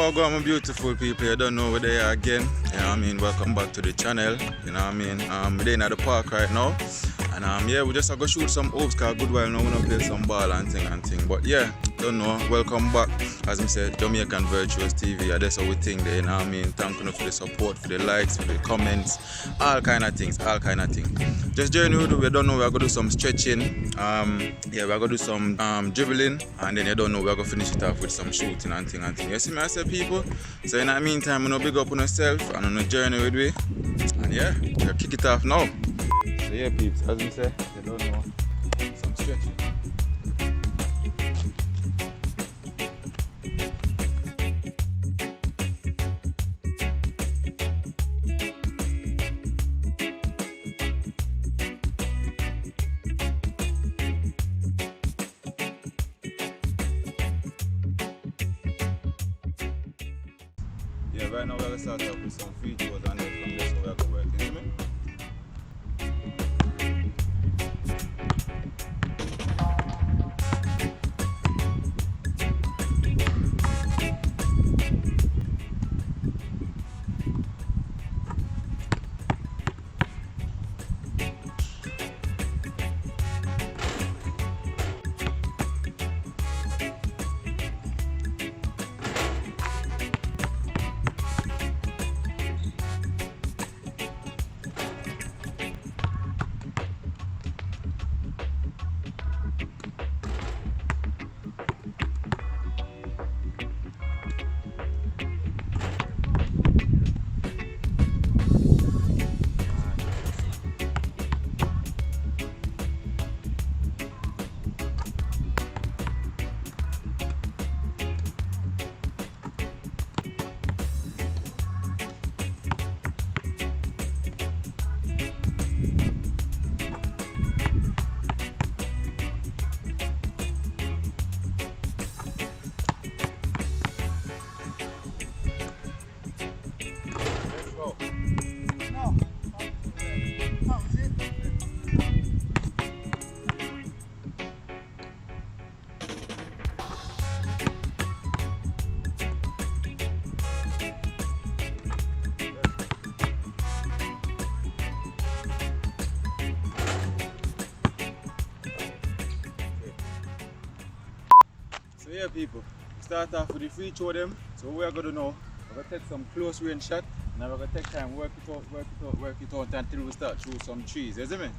Well, go on, my beautiful people. You don't know where they are again. You know what I mean? Welcome back to the channel. You know what I mean? We're in at the park right now. And yeah, we just go shoot some hoops because a good while now we gonna play some ball and thing. But yeah, don't know. Welcome back. As I said, Jamaican Virtuous TV. That's how we think there, you know what I mean? Thank you for the support, for the likes, for the comments, all kind of things. Just join you, we don't know, we're gonna do some stretching. Yeah, we're gonna do some dribbling, and then you don't know, we're gonna finish it off with some shooting and thing. You see me, I say people? So in the meantime, you know, big up on yourself and on a journey with me. And yeah, we'll kick it off now. So yeah, peeps, as we say, you don't know, some stretching. Yeah, right now we're going to start off with some free throws and then from there so we're going to work, you see me? So yeah people, start off with the free throw them. So what we're gonna do now, we're gonna take some close range shot, and then we're gonna take time, work it out until we start through some trees, you see me?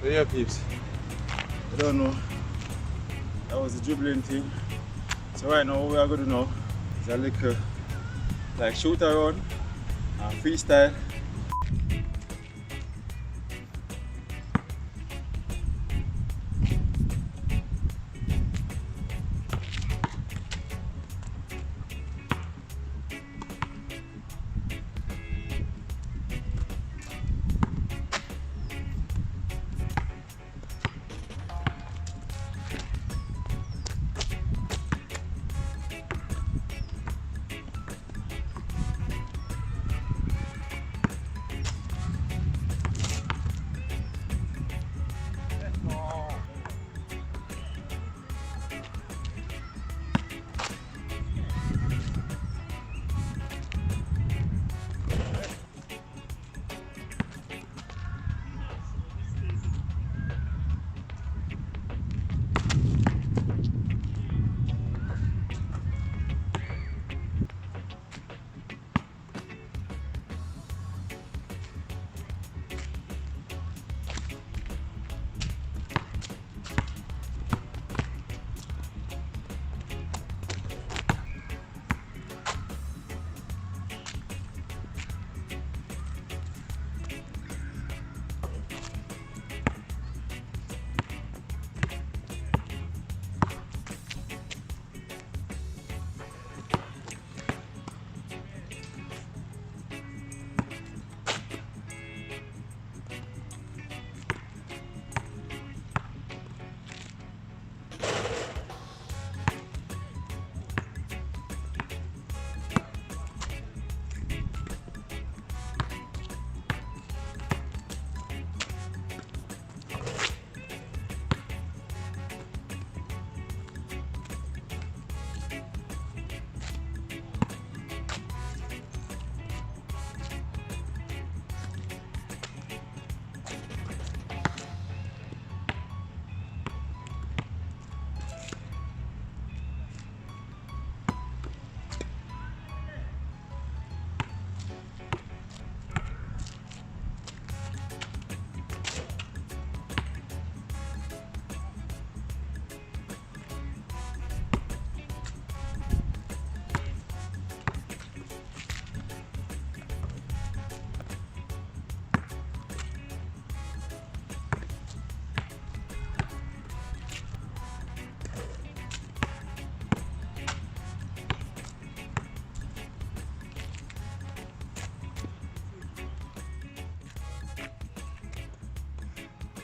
So yeah peeps, I don't know, that was the dribbling thing. So right now what we are going to do now is a little like shoot around and freestyle.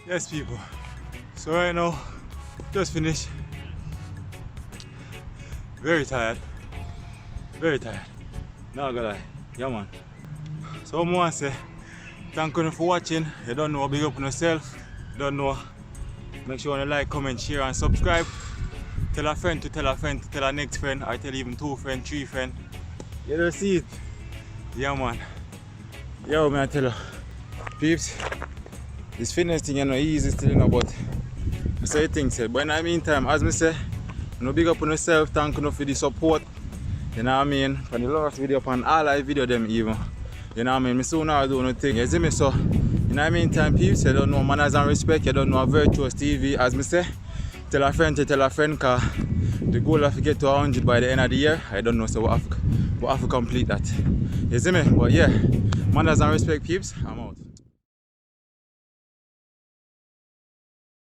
Yes people, so right now, just finished. Very tired, not gonna lie, yeah man. So I want to say, thank you for watching. You don't know, big up on yourself. You don't know, make sure you like, comment, share and subscribe. Tell a friend to tell a friend to tell a next friend, or tell even 2 friends, 3 friends. You don't see it? Yeah man. Yo man, I tell you, peeps, this fitness thing, you know, easy still, you know, but I say things, but in the meantime, as I say, you know, big up on yourself, thank you for the support, you know what I mean, from the last video, upon all I video them even, you know what I mean, I soon now do nothing, you see me, so, in the meantime, peeps, you don't know manners and respect, you don't know Virtuous TV, as I say, tell a friend to tell a friend, cause the goal is to get to 100 by the end of the year, I don't know, so we have to complete that, you see me, but yeah, manners and respect, peeps, I'm out.